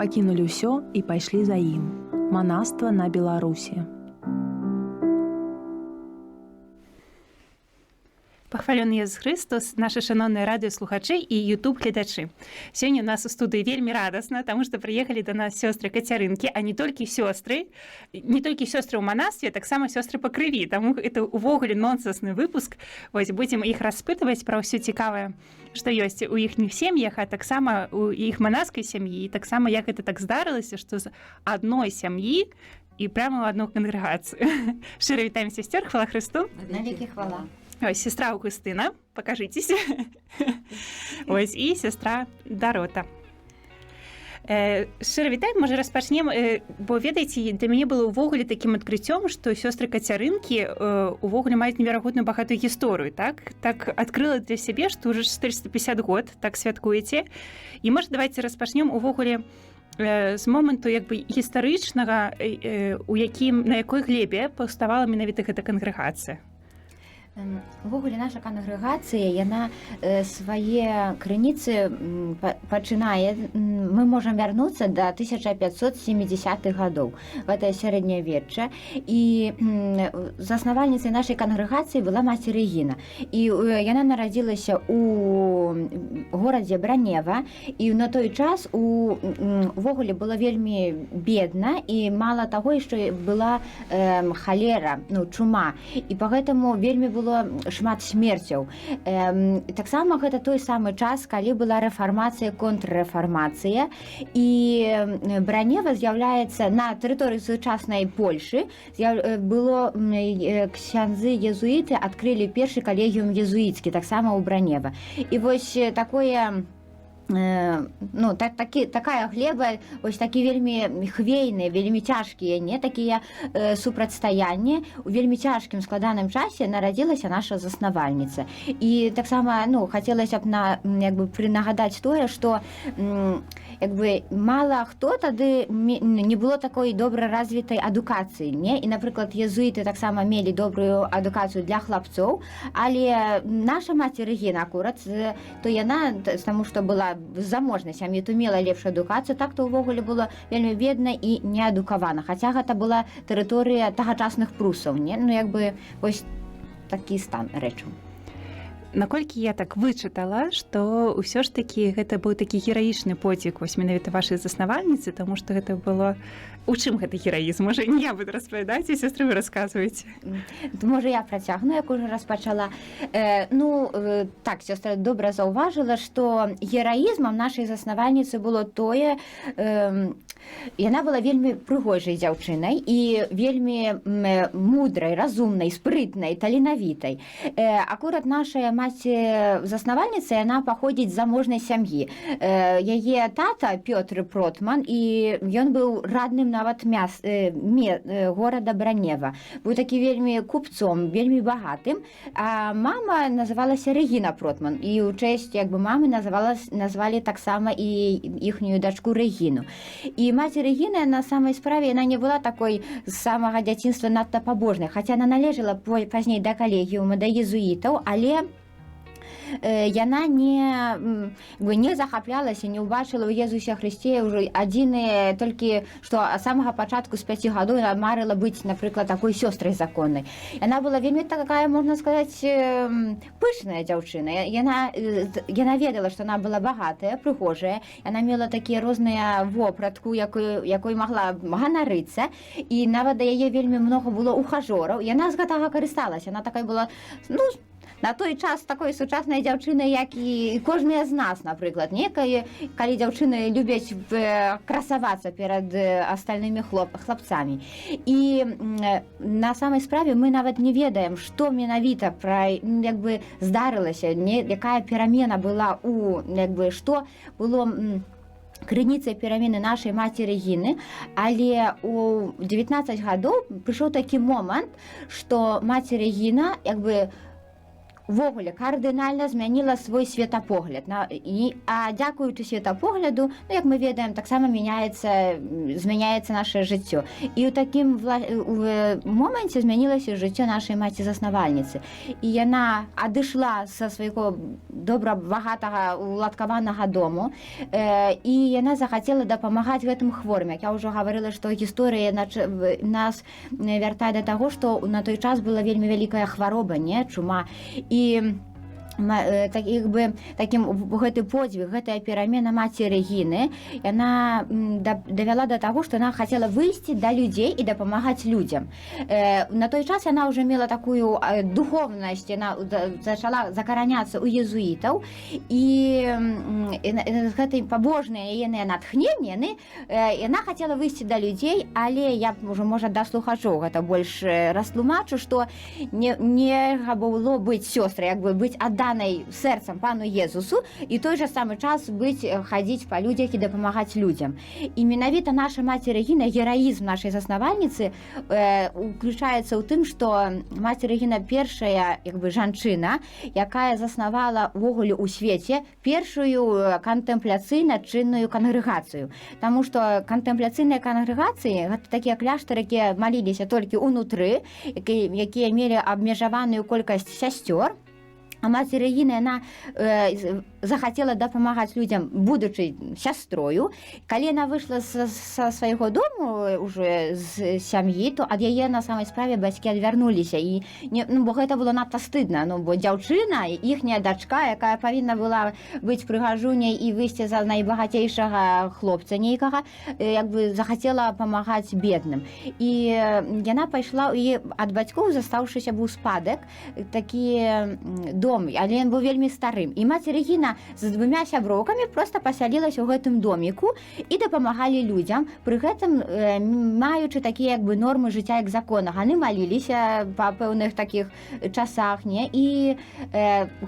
пакінулі ўсё і пайшлі за ім. Манаства на Беларусі. Пахвалёны Езус Христос, наши шановные радиослухачи и YouTube-гледачи. Сегодня у нас в студии вельми радостно, потому что приехали до нас сестры Кацярынкі, а не только сестры у монастыря, так само сестры по крови. Тому это увогуле нонсенсный выпуск. Вось будем их распытывать про все цікавое, что есть у их семьях, а так само у их монашеской семьи, и так само, як это так здарылось, что з одной семьи и прямо в одну конгрегацию. Широ вітаем сестер, хвала Христу. Навеки хвала. Ось, сестра Августина, покажитесь. Ось, і сестра Дарота. Шчыра вітаем, можа распачнем, бо ведаеце, для мяне было ўвогуле такім адкрыццём, што сёстры Кацярынкі увогуле маюць неверагодную багатую гісторыю, так адкрыла для сябе, што ўжо 450 год так святкуеце. І можа давайте распачнем увогуле з моманту як бы гістарычнага, на якой глебе паўставала менавіта гэта кангрэгацыя. Увогуле наша кангрэгацыя, яна свае крыніцы пачынае, мы можам вярнуцца да 1570-х гадоў. Гэта сярэднявечча. І заснавальніцай нашай кангрэгацыі была маці Рэгіна. І яна нарадзілася у горадзе Бранева. І на той час увогуле было вельмі бедна і мала таго, што была халера, чума. І пагэтаму вельмі было шмат смерцяў. Таксама гэта той самы час, калі была рэфармацыя, контррэфармацыя, і Бранева з'яўляецца на тэрыторыі сучаснай Польшы. Было ксяндзы-езуіты адкрылі першы калегіум езуіцкі, таксама ў Бранева. І вось такое такая глеба, ось такі вельмі хвейныя, вельмі цяжкія, не такія супрацьстаянні. У вельмі цяжкім складаным часе нарадзілася наша заснавальніца. І таксама, хацелася б нагадаць тое, што мала хто тады не было такой добра развітай адукацыі, не? І, напрыклад, езуіты таксама мелі добрую адукацыю для хлапцоў, але наша маці Рэгіна акурат, то яна, таму што была заможнай сям'і, то мела лепшую адукацыю, так то ўвогуле было вельмі бедна і неадукавана. Хаця гэта была тэрыторыя тагачасных прусаў, не? Вось такі стан рэчаў. Наколькі я так вычытала, што ўсё ж такі гэта быў такі гераічны подзвіг вось менавіта вашай заснавальніцы, таму што гэта было... У чым гэта гераізм? Можа, не я буду распавядаць, і сестры вы расказваеце. Можа, я працягну, як ужо распачала. Так, сестра добра заўважыла, што гераізмам нашай заснавальніцы было тое, яна была вельмі прыгожай дзяўчынай і вельмі мудрай, разумнай, спрытнай, таленавітай. Акурат нашая маці заснавальніца, яна паходзіць з заможнай сям'і. Яе тата Пётр Протман, і ён быў радным нават горада Бранева. Быў такі вельмі купцом, вельмі багатым. А мама называлася Рэгіна Протман, і ў чэсць мамы назвалі таксама і іхнюю дачку Рэгіну. І маці Рэгіна на самай справе яна не была такой з самага дзяцінства надта пабожнай, хаця яна належала пазней да калегіума, да езуітаў, але яна не захаплялася, не ўбачыла ў Езусе Хрысце ўжо адзіны, толькі што ад самага пачатку з 5 гадоў яна марыла быць, напрыклад, такой сёстрай законнай. Яна была вельмі такая, можна сказаць, пышная дзяўчына. Яна ведала, што яна была багатая, прыгожая, яна мела такія розныя вопратку, якой магла ганарыцца, і нават да яе вельмі многа было ухажораў. Яна з гэтага карысталася, яна такая была, на той час такой сучаснай дзяўчыны, як і кожная з нас, напрыклад, калі дзяўчыны любяць красавацца перад астальнымі хлапцамі. І на самай справе мы нават не ведаем, што менавіта здарылася, якая перамена была што было крыніцай перамены нашай маці Рэгіны, але у 19 гадоў прыйшоў такі момант, што маці Рэгіна увогуле кардынальна змяніла свой светапогляд. А дзякуючы светапогляду, ну, як мы ведаем, таксама змяняецца наше жыццё. І ў такім моманце змянілася жыццё нашай маці-заснавальніцы. І яна адышла са свайго добра багатага уладкаванага дому, і яна захацела дапамагаць гэтым хворым. Як я ўжо гаварыла, што гісторыя нас вяртае да таго, што на той час была вельмі вялікая хвароба, чума. І гэты подзвіг, гэтая перамена маці Рэгіны, яна давяла да таго, што яна хацела выйсці да людзей і дапамагаць людзям. На той час яна ўжо мела такую духовнасць, яна зачала закараняцца ў езуітаў, і гэтай пабожныя яе натхненне, яна хацела выйсці да людзей, але я ўжо, можа, да слухачоў гэта больш растлумачу, што нельга было быць сёстрай, як бы быць адданай сэрцам пану Езусу і той жа самы час хадзіць па людзях і дапамагаць людзям. І менавіта наша маці Рэгіна, гераізм нашай заснавальніцы уключаецца ў тым, што маці Рэгіна першая жанчына, якая заснавала ўвогуле ў свеце першую кантэмпляцыйна-чынную кангрэгацыю. Таму што кантэмпляцыйныя кангрэгацыі гэта такія кляштары, якія маліліся толькі ўнутры, якія мелі абмежаваную колькасць сясцёр. А маці Рэгіна, яна захацела дапамагаць людзям, будучы сястрою. Калі яна выйшла са свайго дому уже з сям'і, то ад яе на самай справе бацькі адвярнуліся. Бо гэта было надта стыдна, бо дзяўчына, іхняя дачка, якая павінна была быць прыгажуняй і выйсці за найбагацейшага хлопца нейкага, як бы захацела памагаць бедным. І яна пайшла, і ад бацькоў застаўшыся быў спадак, такі дом, але ён быў вельмі старым. І маці Рэгіна з двумя сяброўкамі проста пасялілася ў гэтым доміку і дапамагалі людзям, пры гэтым маючы такія як бы нормы жыцця як законах. Яны маліліся па пэўных такіх часах, і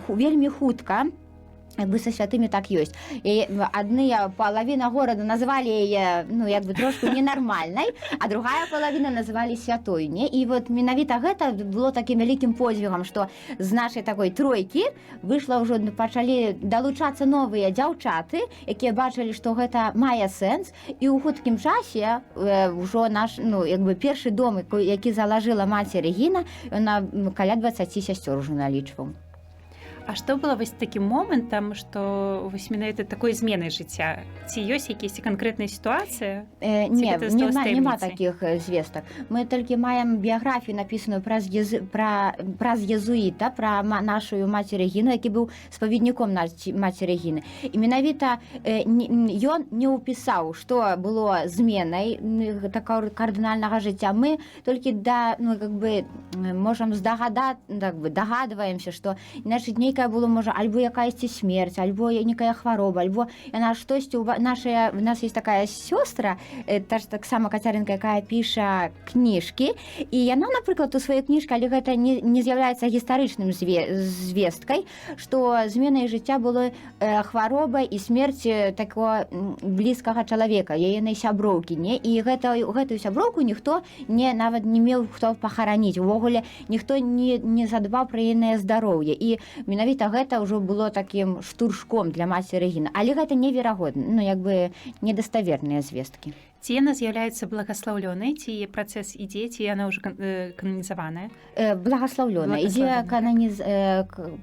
вельмі хутка, як бы са святымі так ёсць. І адныя палавіна горада называлі яе, як бы трошку ненармальнай, а другая палавіна называлі святой. І вот менавіта гэта было такім вялікім подзвігам, што з нашай такой тройкі выйшла ўжо, пачалі далучацца новыя дзяўчаты, якія бачылі, што гэта мае сэнс, і ў хуткім часе ўжо наш, як бы першы дом, які залажыла маці Рэгіна, яна каля 20 сясцёр ужо налічваў. А што было вось такім момантам, што вось менавіта такой зменай жыцця? Ці ёсць якісь канкрэтныя сітуацыі? Няма такіх звестак. Мы толькі маем біяграфію напісаную праз езуіта, пра нашу маці Рэгіну, які быў спаведніком маці Рэгіны. І менавіта ён не ўпісаў, што было зменай такого кардынальнага жыцця. Мы толькі можам дагадваемся, што нейкая было, можа, альбо якаясьці смерць, альбо некая хвароба, альбо яна штосьці у нас есть такая сёстра, таксама Кацярынка, якая піша кніжкі, і яна, напрыклад, у сваёй кніжкі, але гэта не з'яўляецца гістарычным звесткай, што зменай жыцця было хвароба і смерць такого блізкага чалавека, яе сяброўкі, і гэтую сяброўку ніхто нават не меў хто пахараніць, увогуле ніхто не задбаў пра яе здароўе. І менавіта гэта ўжо было такім штуршком для маці Рэгіны. Але гэта неверагодна, як бы недаставерныя звесткі. Ці яна з'яўляецца благаслаўлёнай, ці працэс ідзе, ці яна ўжо кананізаваная? Благаслаўлёная. Ідзе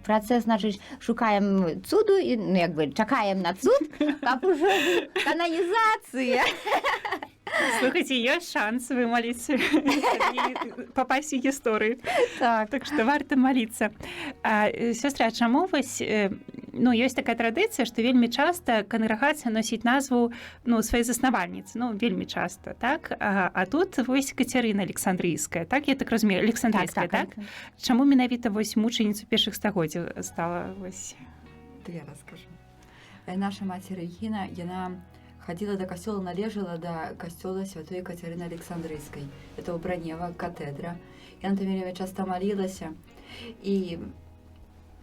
працэс, значыць, шукаем цуду, як бы чакаем на цуд, каб ужо кананізацыя. Слухайте, ёсць шанс вымаліць попасть у гісторыю. Так што варта маліцца. Сёстры, а чаму вось, ёсць такая традыцыя, што вельмі часта кангрэгацыя носіць назву сваёй заснавальніцы, вельмі часта, так? А тут вось Кацярына Александрыйская, так? Я так разумею, Александрыйская, так? Чаму менавіта вось мучаніцу першых стагоддзяў стала вось? То я раскажу. Наша маці Рэгіна, яна ходила до костела, належала до костела святой Катерины Александрийской. Это у Бранева катедра. Яна там вельмі часто молилася. І,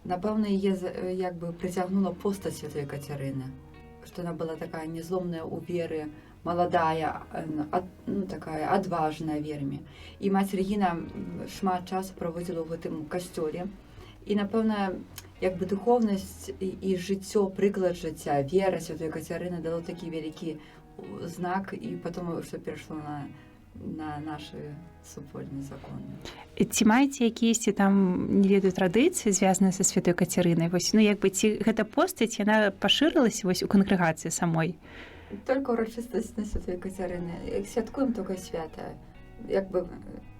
напевно, її якби притягнула постать святой Катерины. Что она была такая незломная у веры, молодая, такая отважная вельмі. І мать Регіна шмат часу проводила в этом костеле. І, напевно, якби духовність і життя, приклад життя, віра Святої Катерини дало такий великий знак, і потім, що перейшло на наші супольні закони. Ці маеце якісь там, не ведаю, традыцыі звязаныя са святой Кацярынай? Вось, ну, як бы, ці гэта постаць, яна пашырылася вось у кангрэгацыі самой? Тільки урочистість на Святої Катерини. Святкуємо тільки свята. Якби,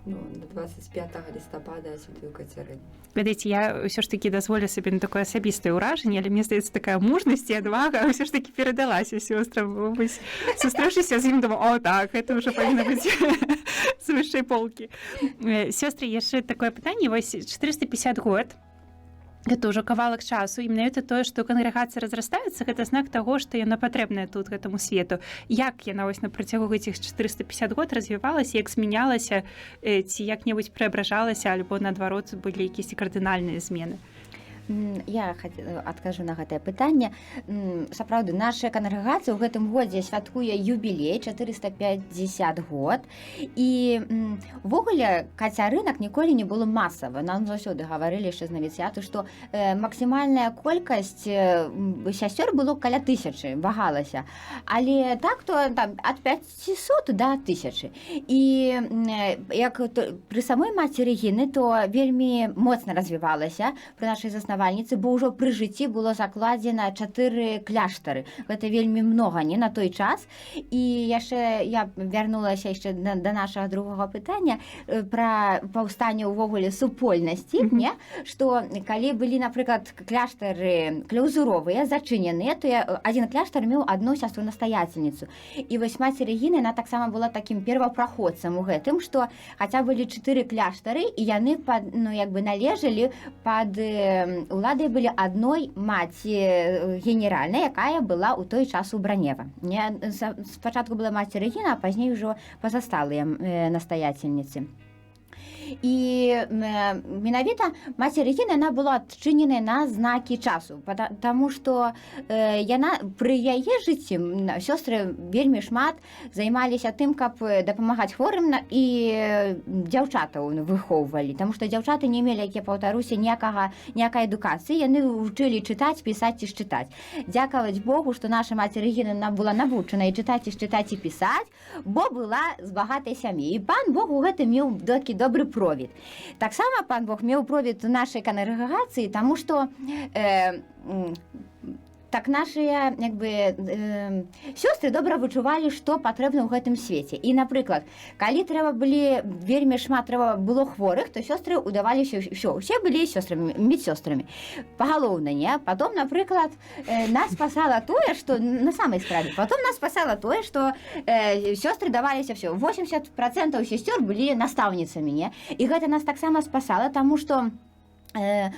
ну, 25 листопада Святої Катерини. Ведаеце, я ўсё ж такі дазволю сабе на такое асабістае ўражанне, але мне здаецца, такая мужнасць і адвага ўсё ж такі перадалася сёстрам. Вось, сустрэўшыся з ім, думаю, о, так, гэта ўжо павінна быць з вышэйшай полкі. Сёстры, яшчэ такое пытанне. Вось 450 год. Гэта ўжо кавалак часу, і менавіта тое, што кангрэгацыя разрастаецца, гэта знак таго, што яна патрэбная тут гэтаму свету. Як яна вось на працягу гэтых 450 год развівалася, як змянялася, ці як-небудзь преабражалася, альбо наадварот былі якісь кардынальныя змены? Я адкажу на гэтае пытанне. Сапраўды, наша кангрэгацыя ў гэтым годзе святкуе юбілей 450 год. І увогуле кацярынак ніколі не было масава. Нам заўсёды гаварылі яшчэ з навіцыяту, што максімальная колькасць сясцёр было каля 1000, вагалася. Але так, то там ад 500 до 1000. І як пры самой маці Рэгіны, то вельмі моцна развівалася пры нашай заснавальніцы, бо ўжо пры жыцці было закладзена 4 кляштары. Гэта вельмі многа, не, на той час. І яшчэ я вярнулася яшчэ да нашага другога пытання пра паўстанне ўвогуле супольнасці, не? Што калі былі, напрыклад, кляштары кляўзуровыя, зачыненыя, то адзін кляштар меў адну сястру-настаяцельніцу. І вось маці Рэгіна, яна таксама была такім первапраходцам у гэтым, што хаця былі 4 кляштары, і яны ну, як бы належалі пад уладай былі адной маці генеральнай, якая была ў той час у Бранева. Спачатку была маці Рэгіна, а пазней ўжо пазасталыя настаяцельніцы. І менавіта маці Рэгіна, яна была адчыненая на знакі часу, таму што яна пры яе жыцці сёстры вельмі шмат займаліся тым, каб дапамагаць хворым, і дзяўчатаў выхоўвалі, таму што дзяўчаты не мелі, як я паўтаруся, ніякай адукацыі, яны вучылі чытаць, пісаць і шчытаць. Дзякаваць Богу, што наша маці Рэгіна була навучана і чытаць, і шчытаць, і пісаць, бо была з багатай сям'і. І пан Бог у гэтым меў такі добры провід. Таксама пан Бог меў провід у нашай кангрэгацыі, таму што так нашыя сёстры добра вычувалі, што патрэбна ў гэтым свеце. І, напрыклад, калі трэба былі вельмі шмат трэба было хворых, то сёстры ўдаваліся ўсе былі сёстрамі, медсёстрамі. Пагалоўна, не? Потом, напрыклад, нас спасала тое, што на самай справе, потом нас спасала тое, што сёстры даваліся ўсё. 80% сестёр былі настаўніцамі, не? І гэта нас таксама спасала, таму што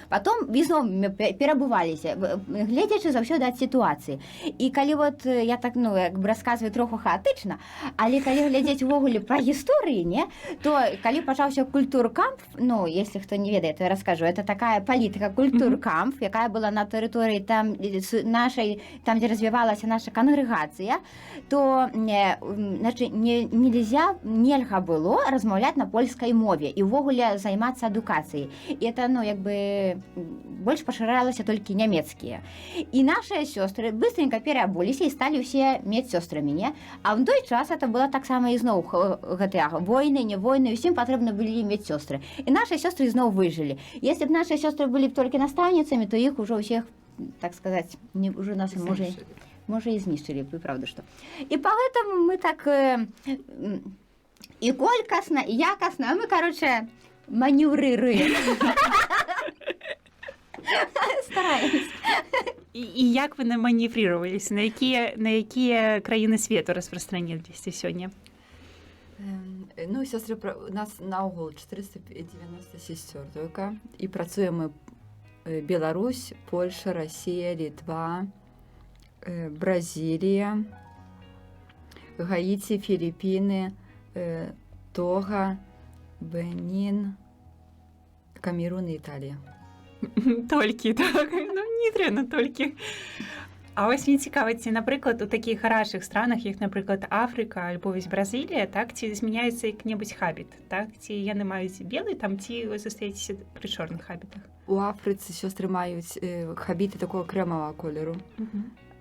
потом візном перабываліся, гледзячы заўсёды ад сітуацыі. І калі вот я так, ну, як бы расказваю троху хаатычна, але калі глядзець увогуле пра гісторыі, не, то калі пачаўся культуркамп, ну, если хто не ведае, то я раскажу, это такая палітыка культуркамп, якая была на тэрыторыі там нашай, там, дзе развівалася наша кангрэгацыя, то нельга было размаўляць на польскай мове і увогуле займацца адукацыяй. І это, ну, як бы больш пашыралася толькі нямецкія. І нашыя сёстры быстренько переабуліся і сталі ўсе медсёстрамі, не? А ў той час это была таксама ізноў гэтыя войны, не войны, усім патрэбна былі медсёстры. І нашыя сёстры ізноў выжылі. Если б нашыя сёстры былі б толькі настаўніцамі, то іх ужо ўсіх, так сказаць, уже нас можа і знішчылі, вы правда што. І паэтаму мы так і колькасна, і якасна, а мы, короче, маневрыруем. Стараемся. І як ви наманеврировались? На якія краіны свету распрастраніліся сёння? Ну, сёстры, у нас наогул 490 сестёр только. І працуем мы Беларусь, Польша, Россия, Литва, Бразилия, Гаити, Филиппины, Того, Бенин, Камерун і Італія. Толькі, так? Ну, не дрэнна толькі. А вось мне цікава, ці, напрыклад, у такіх гарачых странах, як, напрыклад, Афрыка альбо вось Бразілія, так, ці змяняецца як-небудзь хабіт, так? Ці яны маюць белы там, ці вы застаецеся пры чорных хабітах? У Афрыцы сёстры маюць хабіты такого крэмавага колеру,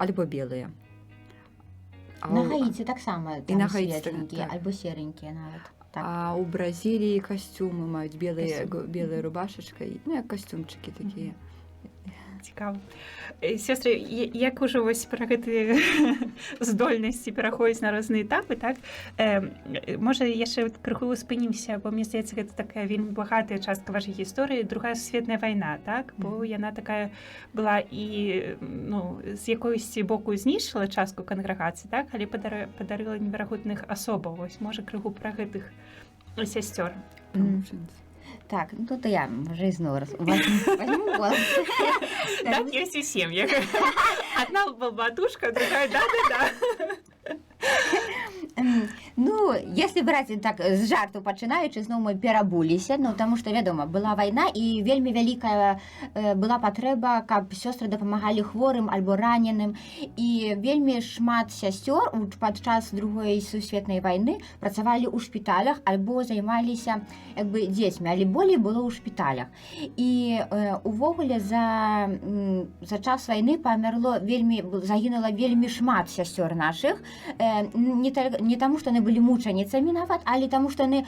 альбо белыя. На Гаіці таксама І на там Гаіці светленькія, так. альбо серенькія нават. Так. А у Бразіліі касцюмы маюць белая рубашачка, ну як касцюмчыкі такія. Цікава. Сёстры, як ужо вось пра гэтыя здольнасці пераходзіць на розныя этапы, так? Можа, яшчэ крыху спынімся, бо мне здаецца, гэта такая вельмі багатая частка вашай гісторыі, Другая сусветная вайна, так? Бо яна такая была і, ну, з якойсьці боку знішчыла частку кангрэгацыі, так? Але падарыла неверагодных асобаў. Вось, можа, крыху пра гэтых сясцёр. Так, ну тут я уже снова возьму голос. Так есть и семьи. Одна балбатушка, другая да-да-да. Ну, если браць так з жарту пачынаючы, зноў мы перабуліся, ну, таму што, вядома, была вайна і вельмі вялікая была патрэба, каб сёстры дапамагалі хворым альбо раненым. І вельмі шмат сясцёр падчас Другой сусветнай вайны працавалі ў шпіталях альбо займаліся як бы дзецьмі, але болей было ў шпіталях. І увогуле за час вайны загінула вельмі шмат сясцёр нашых, не таму, што яны былі мучаніцамі нават, але таму, што яны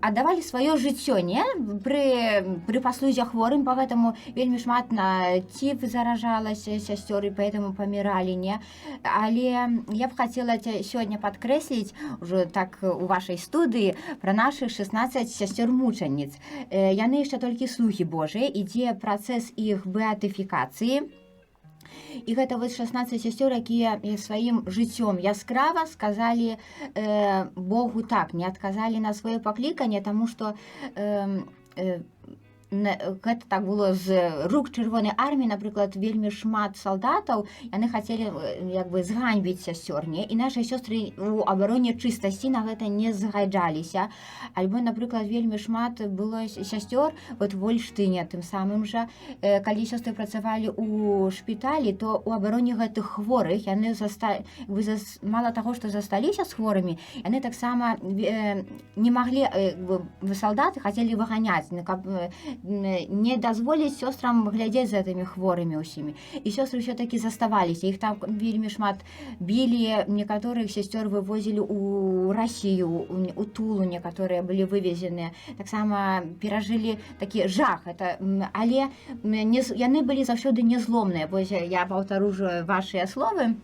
аддавалі сваё жыццё, не? Пры паслузе хворым, поэтому вельмі шмат на тиф заражалася сясцёр, і поэтому паміралі, не? Але я б хацела сёння падкрэсліць ужо так у вашай студыі пра нашых 16 сясцёр-мучаніц. Яны яшчэ толькі слугі Божыя, ідзе працэс іх беатыфікацыі. І гэта вось 16 сясцёр, якія сваім жыццём яскрава сказалі Богу так, не адказалі на сваё пакліканне, таму што гэта так было з рук чырвонай арміі, напрыклад, вельмі шмат салдатаў, яны хацелі як бы зганьбіць сясцёр, не? І нашы сёстры у абароне чыстасці на гэта не згаджаліся. Альбо, напрыклад, вельмі шмат было сясцёр вот в Ольштыне, тым самым жа, калі сёстры працавалі ў шпіталі, то у абароне гэтых хворых яны мала таго, што засталіся з хворымі, яны таксама не маглі, салдаты хацелі выганяць, каб не дазволіць сёстрам глядзець за гэтымі хворымі ўсімі. І сёстры ўсё-такі заставаліся. Іх там вельмі шмат білі, некаторых сясцёр вывозілі ў Расію, у Тулу некаторыя былі вывезеныя. Таксама перажылі такі жах. Але яны былі заўсёды незломныя. Вось я паўтару ўжо вашыя словы,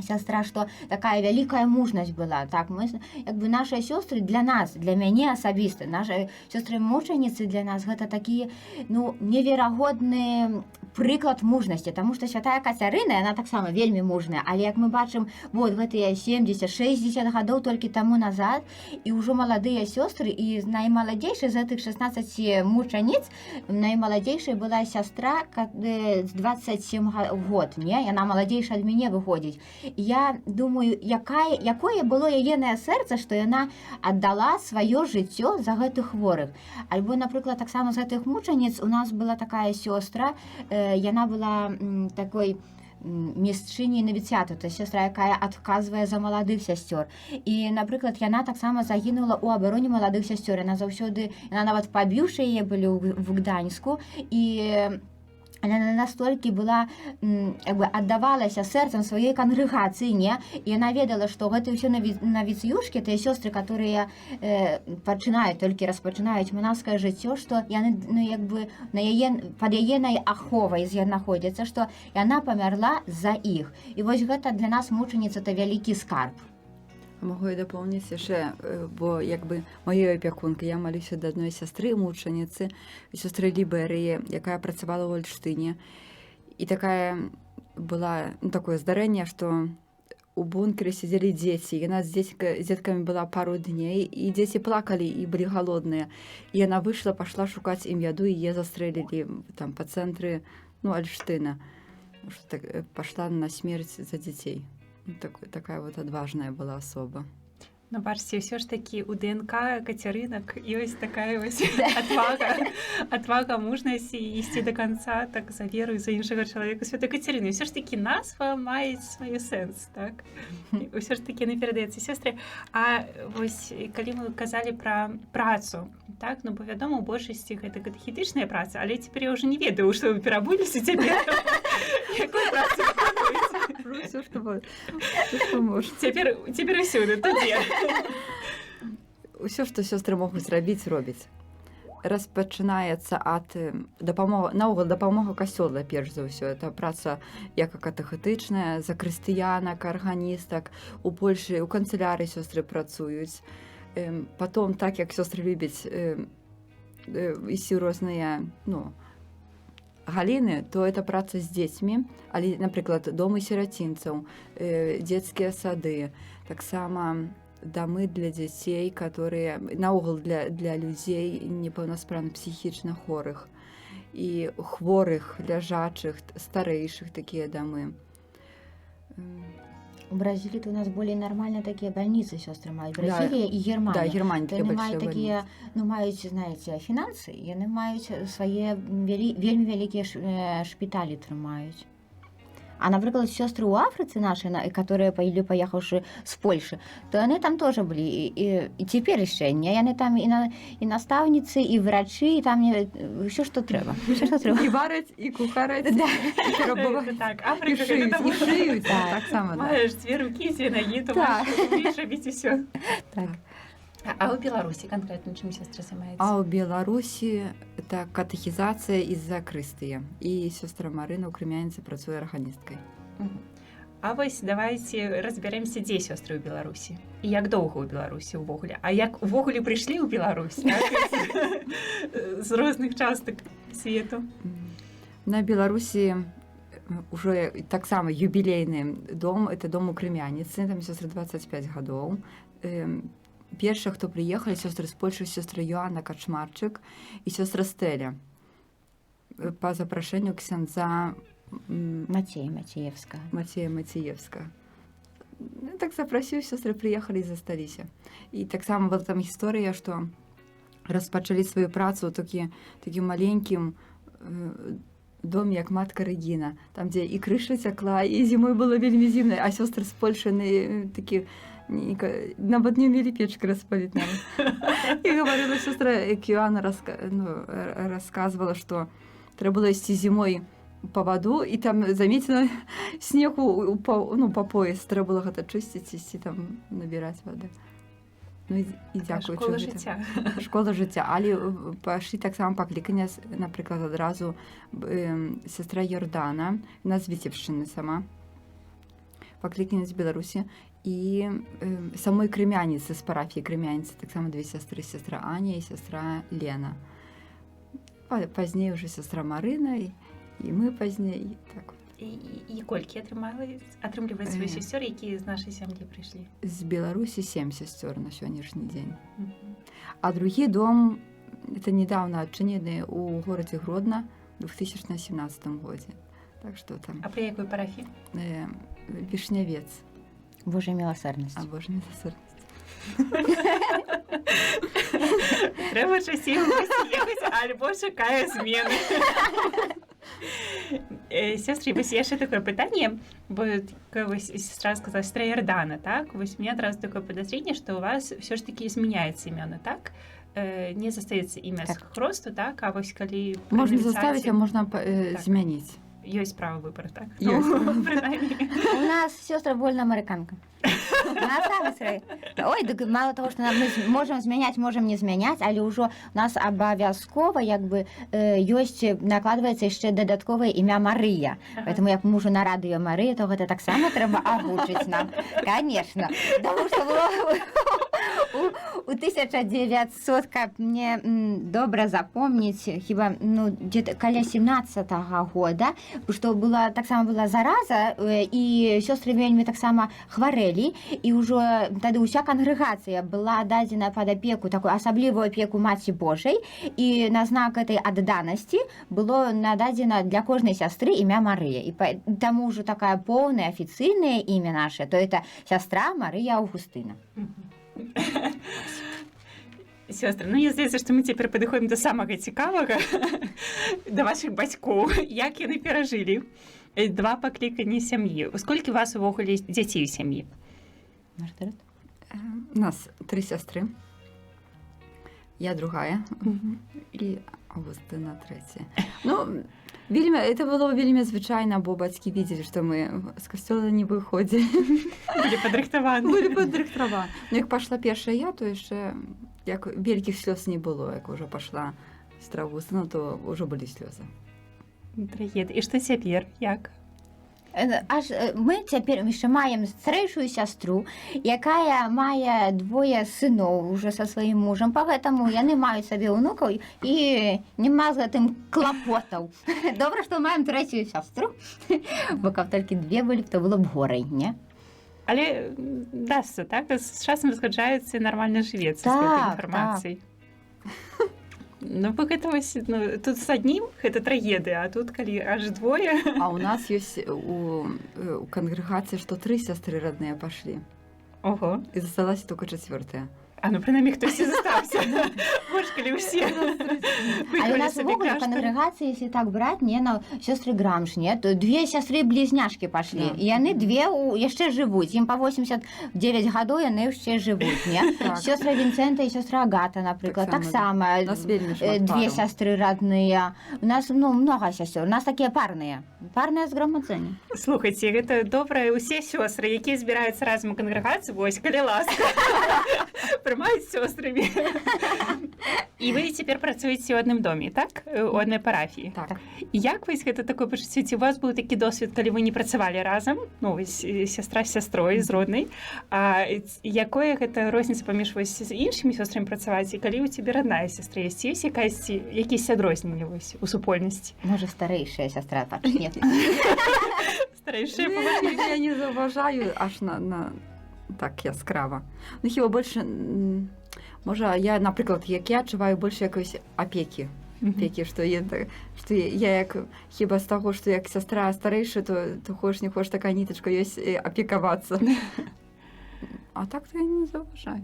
сястра, што такая вялікая мужнасць была. Так, мы, як бы, нашыя сёстры для нас, для мяне асабіста, нашы сёстры-мучаніцы для нас гэта такі, ну, неверагодны прыклад мужнасці, таму што святая Кацярына, яна таксама вельмі мужная, але як мы бачым, вот гэтыя 70-60 гадоў толькі таму назад, і ўжо маладыя сёстры, і наймаладзейшая з гэтых 16 мучаніц, наймаладзейшая была сястра з 27 год, не? Яна маладзейшая ад мяне выходзіць. Я думаю, якое было яенае сэрца, што яна аддала сваё жыццё за гэтых хворых. Альбо, напрыклад, таксама з гэтых мучаніц у нас была такая сёстра, яна была такой месчыняй навіцыяту, то сёстра, якая адказвае за маладых сясцёр. І, напрыклад, яна таксама загінула ў абароне маладых сясцёр. Яна заўсёды, яна нават пабіўшы яе былі ў Гданьску, і она настолькі была, як бы, аддавалася сэрцам сваёй кангрэгацыі, не? І яна ведала, што гэта ўсё навіцыюшкі, тыя сёстры, которые толькі распачынаюць манаўскае жыццё, што яны, ну, як бы, пад яенай аховай знаходзяцца, што яна памерла за іх. І вось гэта для нас мучаніца, это вялікі скарб. Магу я дапоўніць яшчэ, бо як бы маёй апякункай я малюся да адной сястры мучаніцы, сёстры Ліберыі, якая працавала ў Ольштыне. І такая была, ну, такое здарэнне, што у бункеры сядзелі дзеці. Яна з дзеткамі была пару дней, і дзеці плакалі і былі галодныя. І яна выйшла, пашла шукаць ім яду, і яе застрэлілі там па цэнтры, ну, Ольштына. Пашла на смерць за дзяцей. Такая вот адважная была асоба. Ну, бачите, все ж таки у ДНК Кацярынак ёсць такая вось отвага, мужнасць і ісці до конца, так за веру за іншага чалавека. Святой Кацярыны, все ж таки назва мае свой сэнс, так? Все ж таки не перадаецца. Сёстры, а вось калі мы казалі пра працу, так, ну, бо вядома, у большасці гэта катэхетычная праца, але цяпер я ўжо не ведаю, што вы перабуліся цяпер. Якую працу выконваеце? Все, что можете. Цяпер усюды, тут дзе? Усё, што сёстры могуць зрабіць, робіць. Распачынаецца ад наогул дапамога касцёла, перш за ўсё. Это праца як катэхетычная, закрыстыянак, арганістак. У Польшы, у канцылярыі сёстры працуюць. Потом, так як сёстры любяць ісці розныя, ну, галіны, то это праца з дзецьмі, але, напрыклад, домы сірацінцаў, дзецкія сады, таксама дамы для дзяцей, которые наогул для людзей непаўнаспраўна псіхічна хворых і хворых, ляжачых, старэйшых такія дамы. У Бразилии у нас более нормально такие больницы сестры мают. Бразилия и Германия. Да, Германия такие большие такие, ну, мают, знаете, финансы, и они мают свои вельми великие шпитали трымаюць. А, например, сестры у Африцы наши, которые поехавшие с Польши, то они там тоже были. И теперь еще не. Они там и наставницы, и врачи, и там все, что треба. Все, что треба. И варять, и кухарять, да. и перебывать. Так, Африка, и шиють, так само. Маєш дві руки, дві ноги, то можеш робити все. Так. А у Беларуси конкретно чим сестра займається? А у Беларуси это катехизация из закрыстыя. И сестра Марина у Кремяницы працуе арганісткай. А вось давайте разберемся, дзе сёстры ў Беларусі. І як доўга ў Беларусі ўвогуле. А як увогуле прыйшлі ў Беларусь, так? З розных частак свету. На Беларуси уже таксама юбілейны дом, это дом у Кремяніцы, там сёстры 25 гадоў. Першых, хто прыехалі, сёстры з Польшы, сёстра Йоанна Качмарчык і сёстра Стэля. Па запрашэнню ксяндза Мацея Мацеевска. Так запрасіў, сёстры прыехалі і засталіся. І таксама была там гісторыя, што распачалі сваю працу ў такім маленькім доме, як матка Рэгіна, там, дзе і крыша цякла, і зімой было вельмі зімна, а сёстры з Польшы такі нават не умели печку распалить нам. И говорила сестра Киана, рассказывала, что треба было идти зимой по воду, и там заметила снег по пояс. Треба было это чистить, идти там набирать воды. Ну и дякую. Школа життя. Школа життя. Але пошли так само покликання, наприклад, одразу сестра Йордана, вона з Вітівщини сама, покликання з Білорусі. І самой Кремяніцы, з парафіі Кремяніцы, таксама две сестры, сестра Аня і сестра Лена. Пазней уже сестра Марына, і мы пазней. Так. І колькі атрымліваюць свой сестер, якія з нашай сям'і прыйшлі? З Беларусі 7 сестер на сённяшні дзень. А другі дом, это недавно адчынены ў горадзе Гродна в 2017 годзе. Так что там... А пры якой парафіі? Вішнявец. Божья милосердность. А Божья милосердность. Треба часів ехаць, альбо чакае змены. Сестры, вось яшчэ такое пытанне, бо сестра сказала, сестра Йордана, так? Вось у меня одразу такое подозрение, что у вас все ж таки изменяется имена, так? Не застаецца імя з хросту, так? А вось калі... Можна заставіць, а можна змяніць. Есть право выбора, так? Есть. У нас сестра больно американка. Ой, так мало того, что мы можем змяняць, можем не змяняць, але ўжо у нас абавязкова як бы ёсць, накладваецца яшчэ дадатковае імя Марыя. Поэтому як мужу на радыё Марыя, то гэта таксама трэба агучыць нам. Конечно. Потому что у 1900, каб мне добра запомніць, хіба, ну, где-то каля 17-го года, што таксама была зараза, і сёстры вельмі таксама хварэлі, і ўжо тады ўся кангрэгацыя была дадзена пад апеку, такую асаблівую апеку Маці Божай, і на знак этой адданасці было нададзена для кожнай сястры імя Марыя. І таму ўжо такая поўная афіцыйнае імя наше, то это сястра Марыя Аўгустына. Сёстры, ну, мне здаецца, што мы цяпер падыходзім да самага цікавага, да вашых бацькоў, як яны перажылі 2 пакліканні сям'і. Сколькі у вас увогуле дзяцей у сям'і? У нас 3 сестры. Я другая. І Августина третья. Ну, это было вельмі звычайна, бо бацькі видели, што мы з касцёла не выходзілі. Былі падрыхтаваны. Былі падрыхтаваны. Ну, як пашла першая я, то яшчэ як вялікіх слёз не было, як ужо пашла Стравусына, то ўжо былі слёзы. Трагедыя. І што цяпер? Як? Аж мы цяпер яшчэ маем старэйшую сястру, якая мае 2 сыноў уже са сваім мужам, пагэтаму яны маюць сабе ўнукаў і няма з гэтым клапотаў. Добра, што маем 3-ю сястру, бо каб толькі 2 былі, то было б горай, не? Але дасца, так? З часам разгаджаецца і нармальна жывецца з гэтай інфармацыяй. Ну, гэта вось, ну, тут з аднім гэта трагедыя, а тут калі аж 2. А у нас ёсць у кангрэгацыі, што 3 сястры родныя пашлі. Ого. І засталася толькі 4-я. А, ну, прынамі, хтось і застаўся. Можа, калі ўсе Але у нас увогуле кангрэгацыі, если так браць, не, на сёстры Грамш, не, то 2 сястры-блізняшкі пашлі, і яны 2 яшчэ жывуць, ім па 89 гадоў яны яшчэ жывуць, не? Сёстра Вінцэнта і сёстра Агата, напрыклад, таксама 2 сястры родныя. У нас, ну, многа сясцёр, у нас такія парныя згромаджэнні. Слухайце, гэта добра, усе сёстры, якія збіраюцца разам у кангрэгацыю, вось, калі ласка, прымаюць сёстрамі. І вы цяпер працуеце ў адным доме, так? У адной парафіі. Так. Як вось гэта такое пачуцце? Ці у вас быў такі досвед, калі вы не працавалі разам? Ну, вось сястра з сястрой, з роднай. А якое гэта розніца паміж вось з іншымі сёстрамі працаваць? І калі ў цябе родная сястра ёсць? Ёсць якісь адрозненні вось у супольнасці? Можа, старэйшая сястра пачне. Старэйшая, Я не заўважаю аж на так яскрава. Ну, хіба больше, можа, я, напрыклад, як я адчуваю больше якоїсь апекі. Што я як, хіба з таго, што як сястра старэйшая, то хочаш не хочаш такая нітачка ёсць апекавацца. А так то я не заўважаю.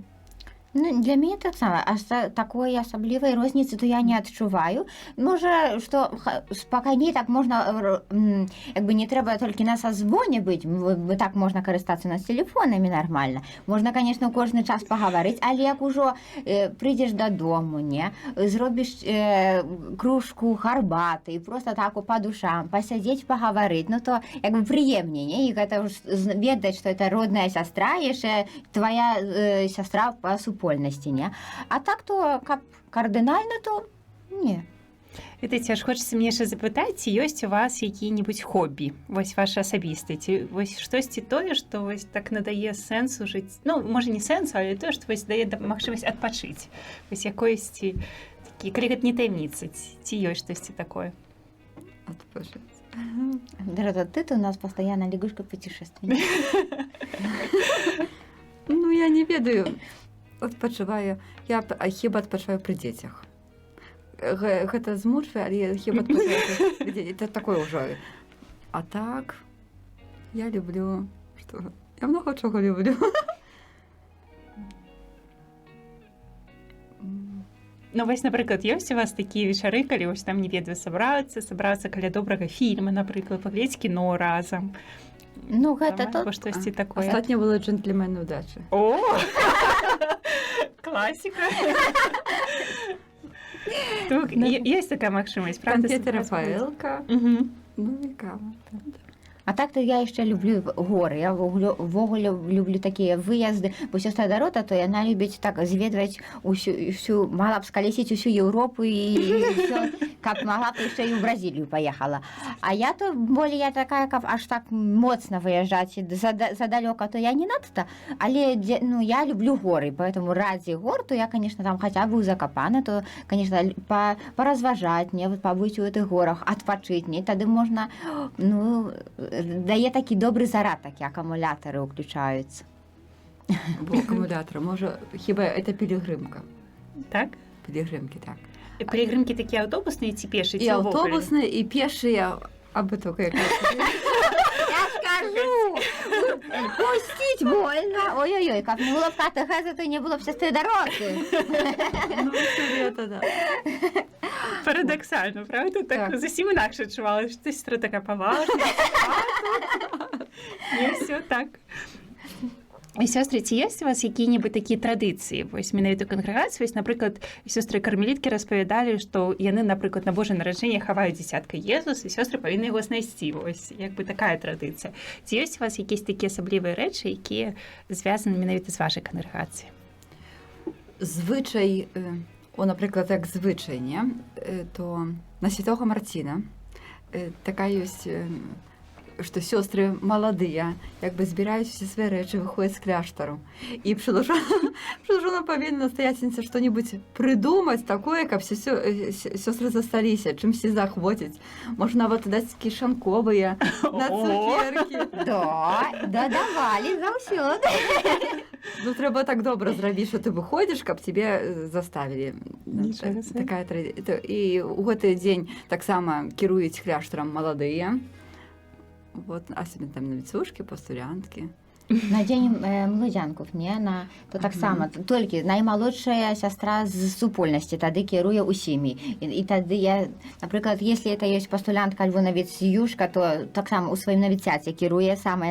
Ну, для мяне таксама, аж такой асаблівай розніцы то я не адчуваю. Можа, што спакайней так можна, як бы не трэба толькі на сазвоне быць, так можна карыстацца на тэлефонамі нармальна. Можна, конечно, кожны час пагаварыць, але як ужо прыйдзеш дадому, не, зробіш кружку гарбаты, проста так па душам, пасядзець, пагаварыць, ну то як бы прыемней, не, і гэта ведаць, што это родная сястра, яшчэ твая сястра па супольнасці, не? А так то, каб кардынальна, то не. Ведаеце, аж хочацца мне яшчэ запытаць, ці ёсць у вас якія-небудзь хобі, вось ваша асабістыя, ці вось штосьці тое, што вось так надае сэнсу жыць, ну, можа, не сэнсу, але тое, што вось дае магчымасць адпачыць, вось якоісьці такі, калі гэта не таямніца, ці ёсць штосьці такое? Адпачыць. Дорога, ты-то у нас постоянно лягушка путешественник. Ну, я не ведаю. Адпачываю. Я хіба адпачываю пры дзецях. Гэта змучвае, але хіба адпачываю пры дзецях. Это такое ўжо. А так, я люблю... Што? Я много чого люблю. Ну, вось, напрыклад, ёсць у вас такія вечары, калі вось там, не ведаю, сабрацца каля добрага фільма, напрыклад, паглядзець кіно разам. Ну, гэта тут... Штосьці такое. Астатняе было «Джентльмены удачы». О! Класіка. Ёсць такая магчымасць, правда? Конфеты Рафаэлка. Ну, і кава. А так-то я яшчэ люблю горы. Я ввогуле люблю такія выезды. Бо сёстра Дарота, то яна любіць так зведваць усю, мала б скалесіць усю Еўропу і ўсё, каб магла б яшчэ і ў Бразілію паехала. А я то болей я такая, каб аж так моцна выязджаць задалёка, то я не надта. Але ну, я люблю горы, поэтому ради гор, то я, конечно, там хотя бы ў Закапане, то, конечно, паразважаць, не, вот пабыць у гэтых горах, адпачыць, не, тады можна, ну, дае такі добры зарад, такі акумулятары ўключаюцца. Бо акумулятор, можа, хіба это пілігрымка. Так? Пілігрымкі, так. Пілігрымкі такія аўтобусныя ці пешыя? І аўтобусныя, і пешыя, абы толькі як. Я Я ж кажу, пустить больно. Ой-ой-ой, как не было б катехеза, то не було б сестри дорослої. Ну, это да. Парадоксально, правда? Так, Так. зовсім інакше відчувала, що сестра така поважна. Не все так. І, сестри, ці є у вас які-небудь такі традиції? Ось менавіта конгрэгацыі, ось, напрыклад, сёстры кармеліткі распавядалі, што яны, напрыклад, на Божае нараджэнне хаваюць дзіцятка Езус, і сёстры павінны яго знайсці. Ось, як бы такая традыцыя. Ці ёсць у вас якісь такія асаблівыя рэчы, якія звязаны менавіта з вашай конгрэгацыяй? Звичай, наприклад, як звичай, не? То на Святого Мартина така ёсць, што сёстры маладыя, як бы збіраюць усе свае рэчы, выходзяць з кляштару. І прыдужана павінна настаяцельніца што-небудзь прыдумаць такое, каб сёстры засталіся, чымсьці захвоціць. Можна нават даць кішанковыя на цукеркі. Да, давалі заўсёды. Ну, трэба так добра зрабіць, што ты выходзіш, каб цябе заставілі. Нічога сабе. Такая традыцыя. І ў гэты дзень таксама кіруюць кляштарам маладыя. Вот, особенно там новицушки, пастурянки. На дзень младзянков, не? То таксама, толькі наймалодшая сястра з супольнасці тады кіруе усімі. І тады я, напрыклад, если это ёсць пастулянтка альбо навіцюшка, то таксама ў сваім навіцяце кіруе самая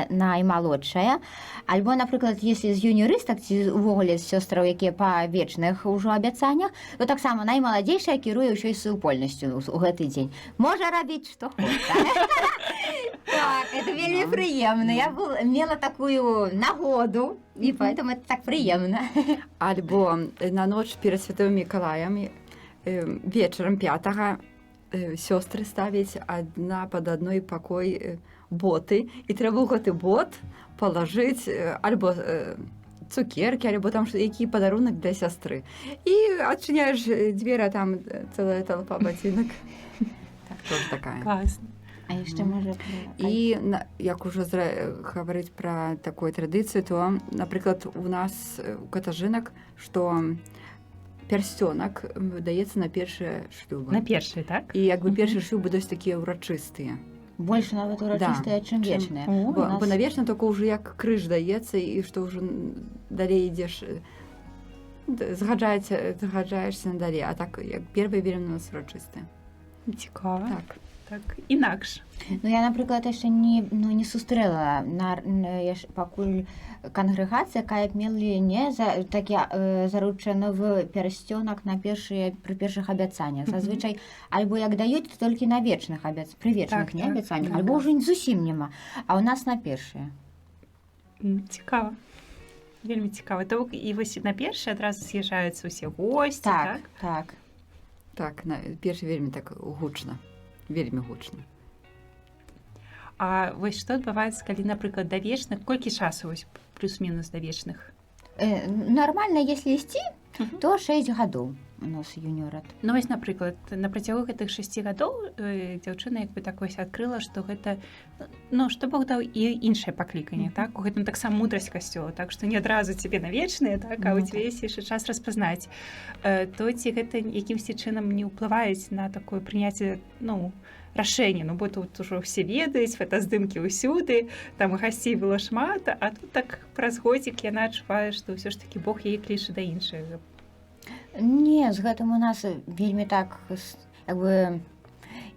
наймалодшая. Альбо, напрыклад, если з юніёрыстак ці ўвогуле з сёстраў, якія па вечных ужо абяцаннях, то таксама наймаладзейшая кіруе ўсёй супольнасцю ў гэты дзень. Можа рабіць, што хоча. Так, это вельмі прыемна. Я мела такую нагоду, и поэтому это так приемно. Альбо на ночь перед Святым Миколаем вечером 5-го сестры ставить одна под одной покой боты, и треба ў гэты бот положить альбо цукерки, альбо там які подарунок для сестры. И отчиняешь дверь, а там целая толпа ботинок. Тоже такая. Классно. А яшчэ можа... І, як ужо гаварыць пра такую традыцыю, то, напрыклад, у нас у катажынак, што пярсцёнак даецца на першыя шлюбы. На першыя, так? І як бы першыя шлюбы досць такія ўрачыстыя. Больш нават урачыстыя, чым вечныя. Бо на вечна толькі ўжо як крыж даецца, і што ўжо далей ідзеш, згаджаешся надалей, а так як первыя вельмі у нас урачыстыя. Цікава. Так. Так, інакш. Ну, я, напрыклад, яшчэ не сустрэла пакуль кангрэгацыя, якая б мелі не такі заручаны пярсцёнак пры першых абяцаннях. Зазвычай альбо як даюць, то толькі на вечных пры вечных не абяцаннях, альбо ўжо зусім няма, а ў нас на першыя. Цікава. Вельмі цікава. То і вось на першыя адразу з'язджаюцца ўсе госці, так? Так. Так, першы вельмі так гучна. Вельмі гучна. А вось што адбываецца, калі, напрыклад, да вечных, колькі часу вось плюс-мінус да вечных? Нормально, если ісці, то 6 гадоў у нас юніёрат. Ну вось, напрыклад, на працягу гэтых 6 гадоў дзяўчына як бы так вось адкрыла, што гэта, ну, што Бог даў і іншае пакліканне, так? У гэтым таксама мудрасць касцёла, так што не адразу цябе на вечныя, так, а ў цябе ёсць яшчэ час распазнаць. То ці гэта якімсьці чынам не ўплываюць на такое прыняцце, ну, рашэнне, ну, бо тут ужо ўсе ведаюць, фотаздымкі ўсюды, там гасцей было шмат, а тут так праз годзік яна адчувае, што ўсё ж такі Бог яе кліча да іншага. Не, з гэтым у нас вельмі так, як бы,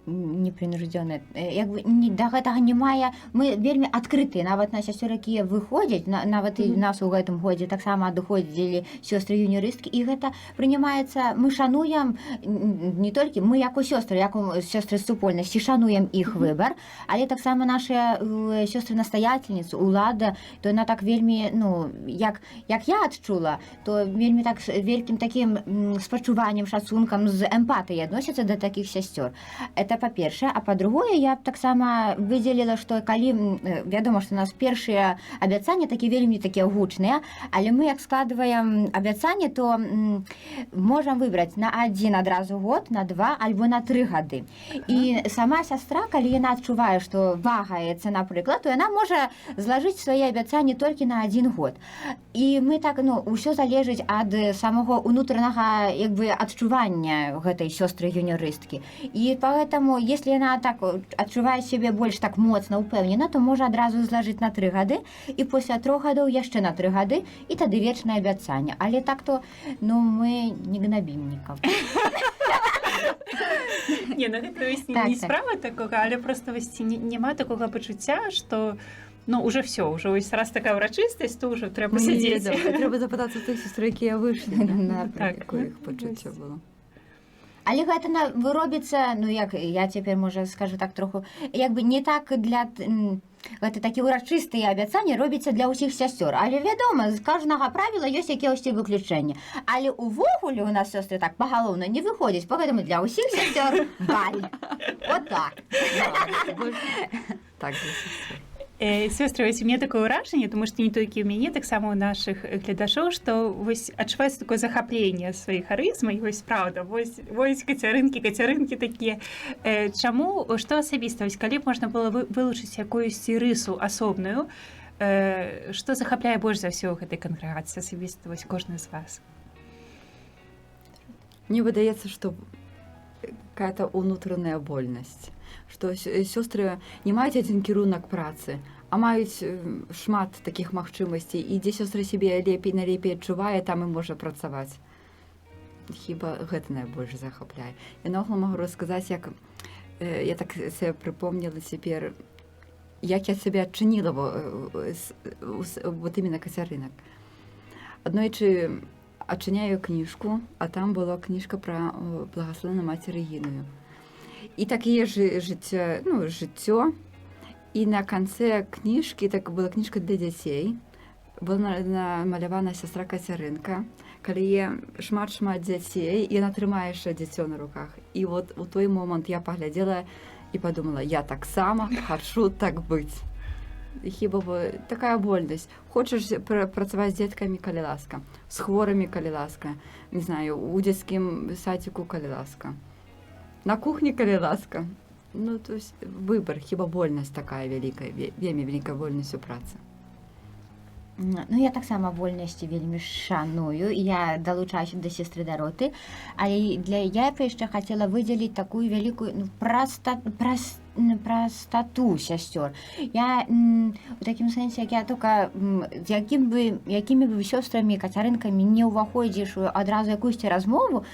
непринуждённая. Як бы да гэтага не мае, мы вельмі адкрытыя, нават на сясцёр, якія выходзяць, нават і нас у гэтым годзе таксама адыходзілі сёстры юніёрысткі, і гэта прынимаецца, мы шануем не толькі мы як у сёстры, як у сёстры супольнасці шануем іх выбар, але таксама нашыя сёстры настаяцельніцы, улада, то яна так вельмі, ну, як я адчула, то вельмі так вялікім такім спачуваннем, шацункам, з эмпатыяй адносяцца да такіх сясцёр. Это па-першае, а па-другое, я б таксама выдзеліла, што калі, вядома, што у нас першыя абяцанні такі вельмі такія гучныя, але мы як складваем абяцанне, то можам выбраць на 1 адразу год, на 2 альбо на 3 гады. І сама сястра, калі яна адчувае, што вагаецца, напрыклад, то яна можа злажыць свае абяцанні толькі на 1 год. І мы так, ну, ўсё залежыць ад самого ўнутранага, як бы, адчування гэтай сёстры юніёрысткі. І поэтому Поэтому, если она так адчувае сябе больш так моцна ўпэўнена, то можа адразу злажыць на 3 гады і пасля 3 гадоў яшчэ на 3 гады і тады вечнае абяцанне. Але так то мы не гнабім нікого. Не, ну гэта вось Так, не так. справа такога, але просто вось няма такога пачуцця, што уже все, уже ось раз такая ўрачыстасць, то ўжо трэба сядзець. Трэба запытацца тых сестр, якія выйшлі. Так. Якое іх пачуццё было. Але гэта робіцца, як я цяпер, можа, скажу так троху, як бы не так для... Гэта такі ўрачыстыя абяцанні робіцца для ўсіх сясцёр. Але, вядома, з кожнага правіла ёсць якіясьці выключэнні. Але ўвогуле у нас сёстры так пагалоўна не выходзіць, поэтому для ўсіх сясцёр баль. Вот так. Так, для сестер. Сёстры, вось у мяне такое ўражанне, тому што не толькі ў мяне, таксама ў нашых гледашоў, што вось адчуваецца такое захапленне сваёй харызмай, вось правда, вось кацярынкі такія. Чаму, што асабіста, вось калі б можна было вылучыць якуюсьці рысу асобную, што захапляе больш за ўсё ў гэтай кангрэгацыі асабіста, вось кожны з вас? Мне выдаецца, што какая-то унутраная вольнасць, што сёстры не маюць адзін кірунак працы, а маюць шмат такіх магчымасцей, і дзе сёстры сябе найлепей адчувае, там і можа працаваць. Хіба гэта найбольш захапляе. Я наогул магу расказаць, як я так себе прыпомніла цяпер, як я сябе адчыніла вот именно кацярынак. Аднойчы адчыняю кніжку, а там была кніжка пра благасловенную маці Рэгіную. І такие жыццё. І на канцэ кніжкі, так была кніжка для дзяцей, была намалявана сястра Кацярынка, калі є шмат дзяцей, і яна трымае яшчэ дзіцё на руках. І вот у той момант я паглядзела і падумала, я таксама хачу так быць. Хіба такая вольнасць. Хочаш працаваць з дзеткамі, калі ласка, з хворымі, калі ласка, не знаю, у дзецкім садзіку, калі ласка, на кухні, калі ласка. То есть выбор, хіба вольнасць такая вялікая, вельмі вялікая вольнасць у працы. Я таксама вольнасці вельмі шаную, я далучаюся да сестры Дароты, але я яшчэ хацела выдзеліць такую вялікую простату сясцёр. Я у такім сэнсе, як я только з якімі бы сёстрамі, кацярынкамі не ўваходзіш адразу якуюсьці размову,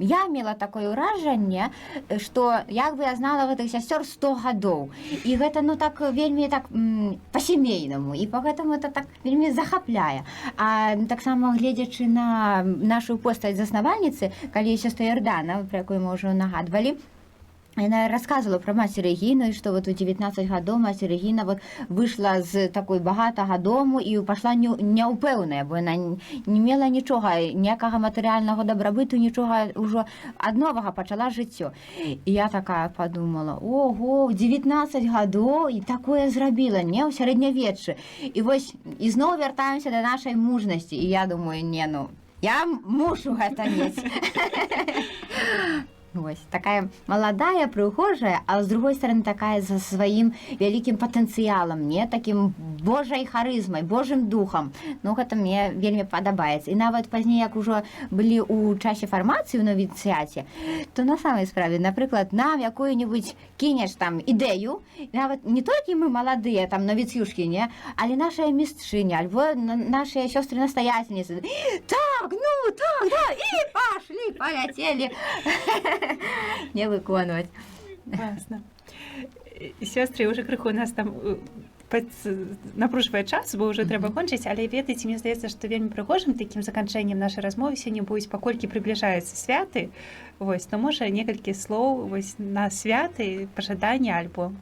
я мела такое ўражанне, што як бы я знала гэтых сясцёр 100 гадоў. І гэта так вельмі так па-сямейнаму, і па гэтаму это так вельмі захапляе. А таксама гледзячы на нашу постаць заснавальніцы, калі сёстра Йордана, пра якую мы ўжо нагадвалі, она рассказывала про маці Рэгіну, што у 19 гадоў маці Рэгіна выйшла з такой багатага дому і пашла няўпэўная, бо яна не мела нічога, ніякага матэрыяльнага дабрабыту, нічога ўжо ад новага пачала жыццё. І я такая подумала, ого, 19 гадоў і такое зрабіла, не, ў сярэднявеччы. І вось ізноў вяртаемся да нашай мужнасці. І я думаю, я мушу гэта мець. Вось, такая маладая, прыгожая, а з другой стороны такая за сваім вялікім патэнцыялам, такім Божай харызмай, Божым духам. Гэта мне вельмі падабаецца. І нават пазней, як ужо былі ў часе фармацыі ў навіцыяце, то на самай справе, напрыклад, нам якую-небудзь кінеш там ідэю, нават не толькі мы маладыя, там навіцюшкі, але нашая местрыня, альбо нашыя сёстры-настаяцельніцы. Так, да, і пашлі, паляцелі. Не выконваць. Класна. Сёстры, уже крыху у нас там напружвае час, бо ўжо трэба кончыць, але ведаеце, мне здаецца, што вельмі прыгожым такім заканчэннем нашай размовы сёння будуць, паколькі прыбліжаюцца святы, то можа некалькі слоў на святы, пажаданні альбо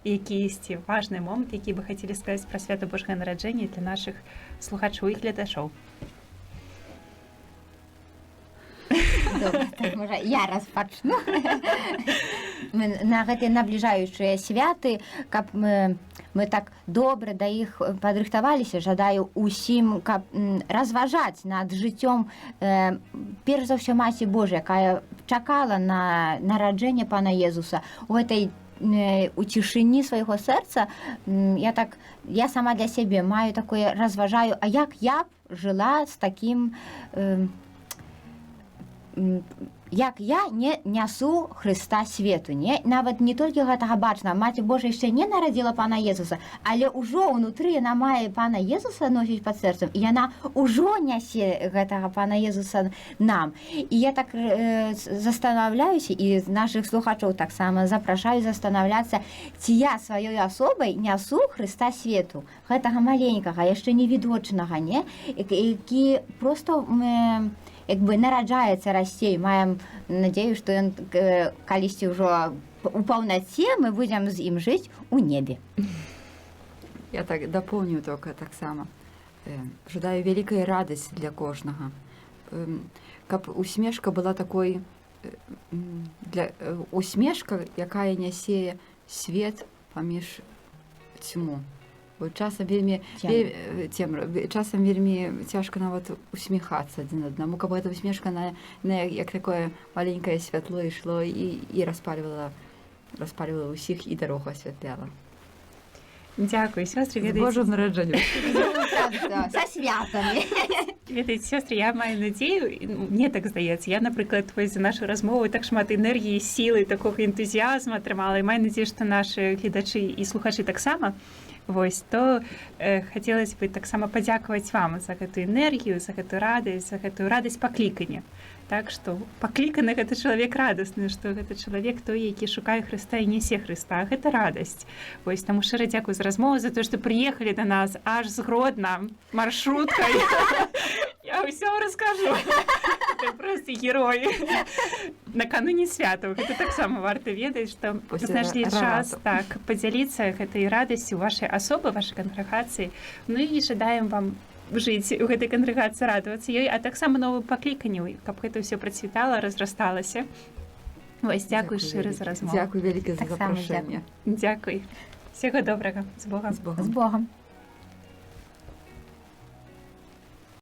якісьці важны момант, які бы хацелі сказаць пра свята Божага нараджэння для нашых слухачоў і гледашоў. Добра, так можа я распачну. На гэтыя набліжаючыя святы, каб мы так добра да іх падрыхтаваліся, жадаю усім, каб разважаць над жыццём перш за ўсё Маці Божай, якая чакала на нараджэнне Пана Езуса. У гэтай у цішыні свайго сэрца я сама для сябе маю такое, разважаю, а як я б жыла з такім як я не нясу Хрыста свету, нават не толькі гэтага бачна, Маці Божа яшчэ не нарадзіла пана Езуса, але ўжо ўнутры яна мае пана Езуса носіць пад сэрцам, і яна ўжо нясе гэтага пана Езуса нам. І я так застанаўляюся, і нашых слухачоў таксама запрашаю застанаўляцца, ці я сваёй асобай нясу Хрыста свету, гэтага маленькага, яшчэ невідочнага, які проста нараджаецца, расце, і маем надзею, што ён калісьці ўжо у паўнаце мы будзем з ім жыць у небе. Я так дополню только так само. Жадаю вялікай радасці для кожнага. Каб усмешка была такой, усмешка, якая нясе свет паміж цьму. Бо часам вельмі цяжка нават усміхацца адзін аднаму, каб гэта усмешка як такое маленькае святло ішло і распальвала ўсіх і дарогу асвятляла. Дзякуй, сёстры, З Божым нараджэннем. Са святамі. Ведаеце, сёстры, я маю надзею, мне так здаецца, я, напрыклад, за нашу размову так шмат энергіі, сілы, такога энтузіязму атрымала, і маю надзею, што нашы гледачы і слухачы таксама. Вось, то хацелася бы таксама падзякаваць вам за гэтую энергію, за гэтую радасць паклікання. Так што пакліканы гэта чалавек радасны, што гэта чалавек той, які шукае Хрыста і нясе Хрыста. Гэта радасць. Вось, таму шчыра дзякую за размову, за то, што прыехалі да нас аж з Гродна маршруткай. Я ўсё раскажу. Ты просто герой. Накануне святаў. Гэта таксама варта ведаць, што знайшлі час падзяліцца гэтай радасцю вашай асобы, вашай кангрэгацыі. Ну і жадаем вам жыць у гэтай кангрэгацыі, радавацца ёй, а таксама новым пакліканню, каб гэта ўсё працвітала, разрасталася. Вось, дзякуй шчыра за размову. Дзякуй вялікі за запрашэнне. Дзякуй. Всяго добрага. З Богом. З Богом.